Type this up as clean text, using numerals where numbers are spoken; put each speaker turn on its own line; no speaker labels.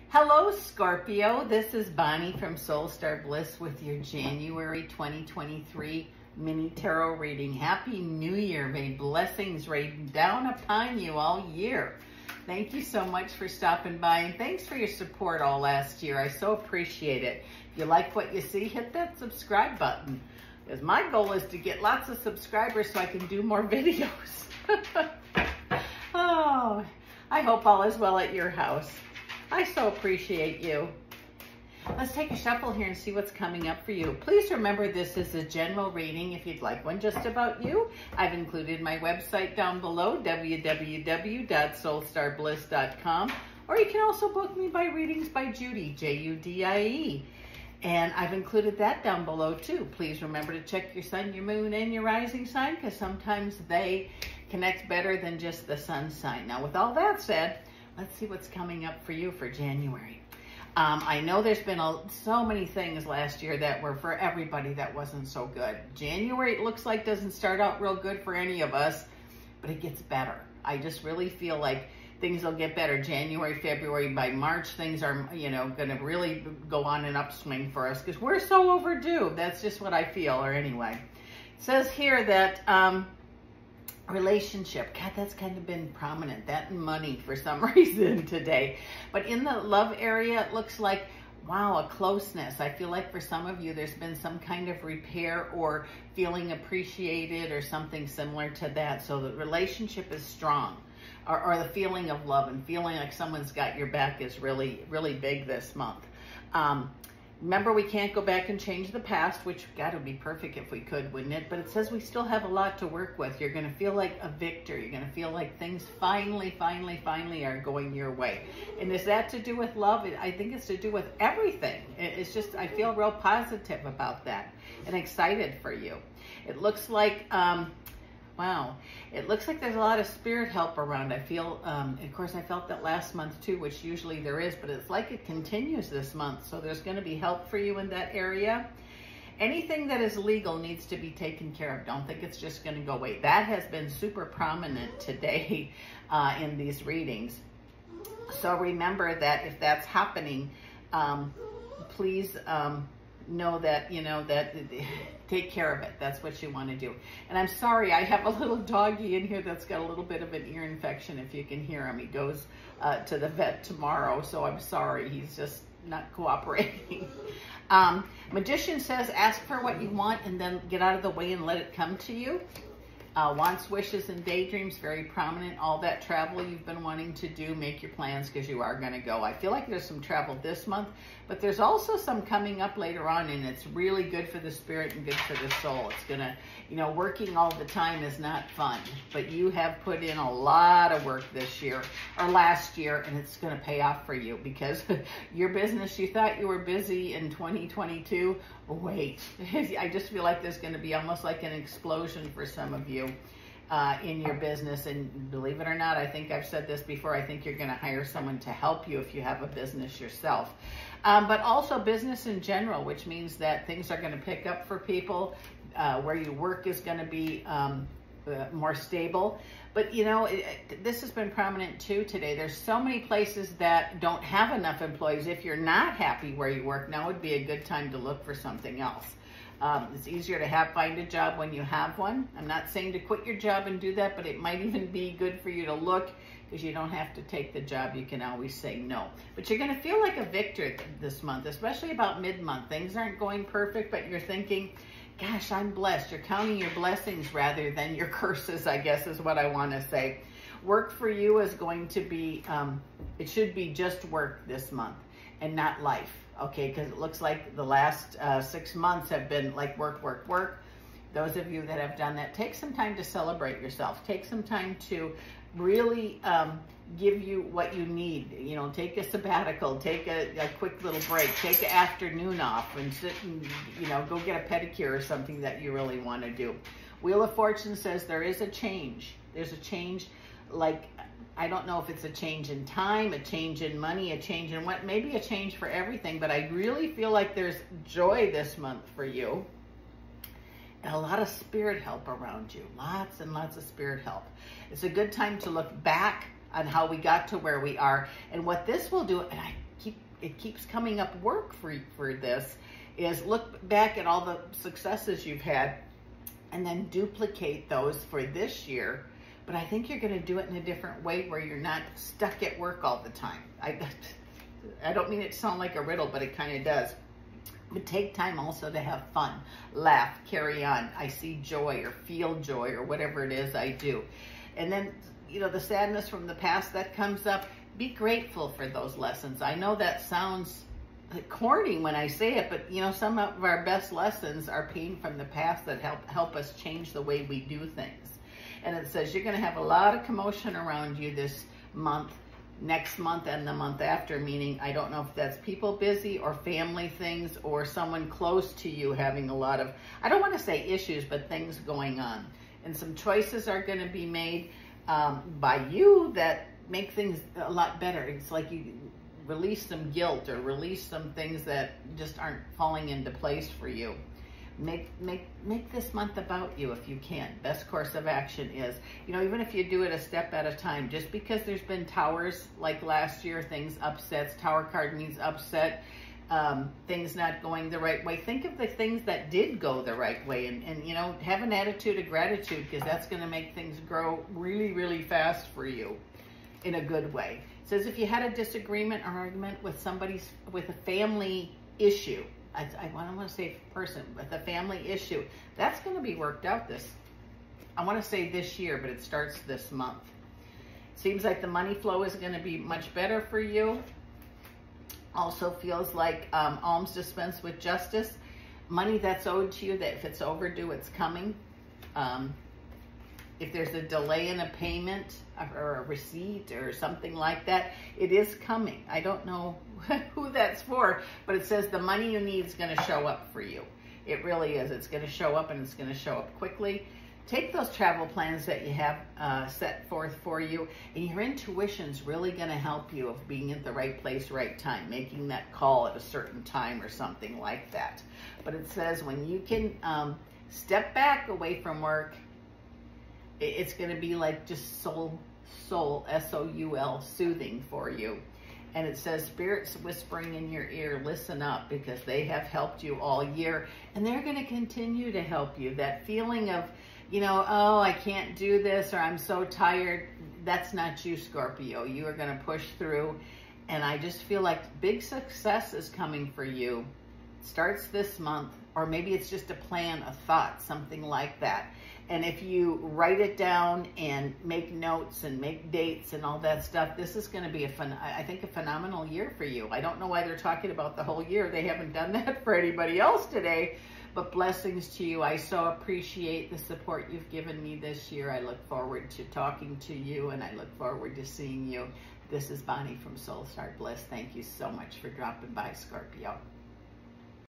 Hello, Scorpio. This is Bonnie from Soul Star Bliss with your January 2023 mini tarot reading. Happy New Year. May blessings rain down upon you all year. Thank you so much for stopping by, and thanks for your support all last year. I so appreciate it. If you like what you see, hit that subscribe button, because my goal is to get lots of subscribers so I can do more videos. Oh, I hope all is well at your house. I so appreciate you. Let's take a shuffle here and see what's coming up for you. Please remember, this is a general reading. If you'd like one just about you, I've included my website down below, www.soulstarbliss.com, or you can also book me by Readings by Judy, Judie. And I've included that down below too. Please remember to check your sun, your moon, and your rising sign, because sometimes they connect better than just the sun sign. Now, with all that said, let's see what's coming up for you for January. I know there's been so many things last year that were for everybody that wasn't so good. January, it looks like, doesn't start out real good for any of us, but it gets better. I just really feel like things will get better. January, February, by March, things are, going to really go on an upswing for us because we're so overdue. That's just what I feel, or anyway. It says here that relationship, God, that's kind of been prominent, that and money for some reason today. But in the love area, it looks like, wow, a closeness. I feel like for some of you, there's been some kind of repair or feeling appreciated or something similar to that. So the relationship is strong, or the feeling of love and feeling like someone's got your back is really, really big this month. Remember, we can't go back and change the past, which, God, would be perfect if we could, wouldn't it? But it says we still have a lot to work with. You're going to feel like a victor. You're going to feel like things finally are going your way. And is that to do with love? I think it's to do with everything. It's just, I feel real positive about that and excited for you. It looks like, wow, it looks like there's a lot of spirit help around. I feel, of course, I felt that last month too, which usually there is, but it's like it continues this month. So there's going to be help for you in that area. Anything that is legal needs to be taken care of. Don't think it's just going to go away. That has been super prominent today in these readings. So remember that if that's happening, please know that, take care of it. That's what you want to do. And I'm sorry, I have a little doggy in here that's got a little bit of an ear infection. If you can hear him, he goes to the vet tomorrow. So I'm sorry, he's just not cooperating. Magician says, ask for what you want and then get out of the way and let it come to you. Wants, wishes, and daydreams, very prominent. All that travel you've been wanting to do, make your plans because you are going to go. I feel like there's some travel this month, but there's also some coming up later on, and it's really good for the spirit and good for the soul. It's going to, working all the time is not fun, but you have put in a lot of work this year or last year, and it's going to pay off for you because your business, you thought you were busy in 2022. Wait, I just feel like there's going to be almost like an explosion for some of you in your business. And believe it or not, I think I've said this before, I think you're going to hire someone to help you if you have a business yourself. But also business in general, which means that things are going to pick up for people, where you work is going to be more stable. But this has been prominent too today. There's so many places that don't have enough employees. If you're not happy where you work, now would be a good time to look for something else. It's easier to find a job when you have one. I'm not saying to quit your job and do that, but it might even be good for you to look, because you don't have to take the job. You can always say no. But you're going to feel like a victor this month, especially about mid-month. Things aren't going perfect, but you're thinking, gosh, I'm blessed. You're counting your blessings rather than your curses, I guess is what I want to say. Work for you is going to be, it should be just work this month and not life, okay? Because it looks like the last 6 months have been like work, work, work. Those of you that have done that, take some time to celebrate yourself. Take some time to really give you what you need. Take a sabbatical, take a quick little break, take an afternoon off and sit and, go get a pedicure or something that you really want to do. Wheel of Fortune says there is a change. There's a change, like, I don't know if it's a change in time, a change in money, a change in what, maybe a change for everything, but I really feel like there's joy this month for you. And a lot of spirit help around you. Lots and lots of spirit help. It's a good time to look back on how we got to where we are. And what this will do, and it keeps coming up work for this, is look back at all the successes you've had and then duplicate those for this year. But I think you're going to do it in a different way where you're not stuck at work all the time. I don't mean it to sound like a riddle, but it kind of does. But take time also to have fun, laugh, carry on. I see joy or feel joy or whatever it is I do. And then, you know, the sadness from the past that comes up, be grateful for those lessons. I know that sounds corny when I say it, but you know, some of our best lessons are pain from the past that help us change the way we do things. And it says you're going to have a lot of commotion around you this month, next month, and the month after, meaning I don't know if that's people busy or family things or someone close to you having a lot of, I don't want to say issues, but things going on. And some choices are going to be made by you that make things a lot better. It's like you release some guilt or release some things that just aren't falling into place for you. Make this month about you if you can. Best course of action is, you know, even if you do it a step at a time, just because there's been towers like last year, things upsets, tower card means upset, things not going the right way. Think of the things that did go the right way and you know, have an attitude of gratitude, because that's going to make things grow really, really fast for you in a good way. It says if you had a disagreement or argument with with a family issue, I don't want to say person, with a family issue, that's going to be worked out I want to say this year, but it starts this month. Seems like the money flow is going to be much better for you. Also feels like alms dispensed with justice. Money that's owed to you, that if it's overdue, it's coming. If there's a delay in a payment or a receipt or something like that, it is coming. I don't know who that's for, but it says the money you need is going to show up for you. It really is. It's going to show up, and it's going to show up quickly. Take those travel plans that you have set forth for you, and your intuition's really going to help you of being at the right place, right time, making that call at a certain time or something like that. But it says when you can step back away from work, it's going to be like just soul, S-O-U-L, soothing for you. And it says spirits whispering in your ear, listen up, because they have helped you all year, and they're going to continue to help you. That feeling of, you know, oh, I can't do this, or I'm so tired, that's not you, Scorpio. You are going to push through, and I just feel like big success is coming for you. It starts this month, or maybe it's just a plan, a thought, something like that. And if you write it down and make notes and make dates and all that stuff, this is going to be I think a phenomenal year for you. I don't know why they're talking about the whole year. They haven't done that for anybody else today, but blessings to you. I so appreciate the support you've given me this year. I look forward to talking to you, and I look forward to seeing you. This is Bonnie from Soul Star Bliss. Thank you so much for dropping by, Scorpio.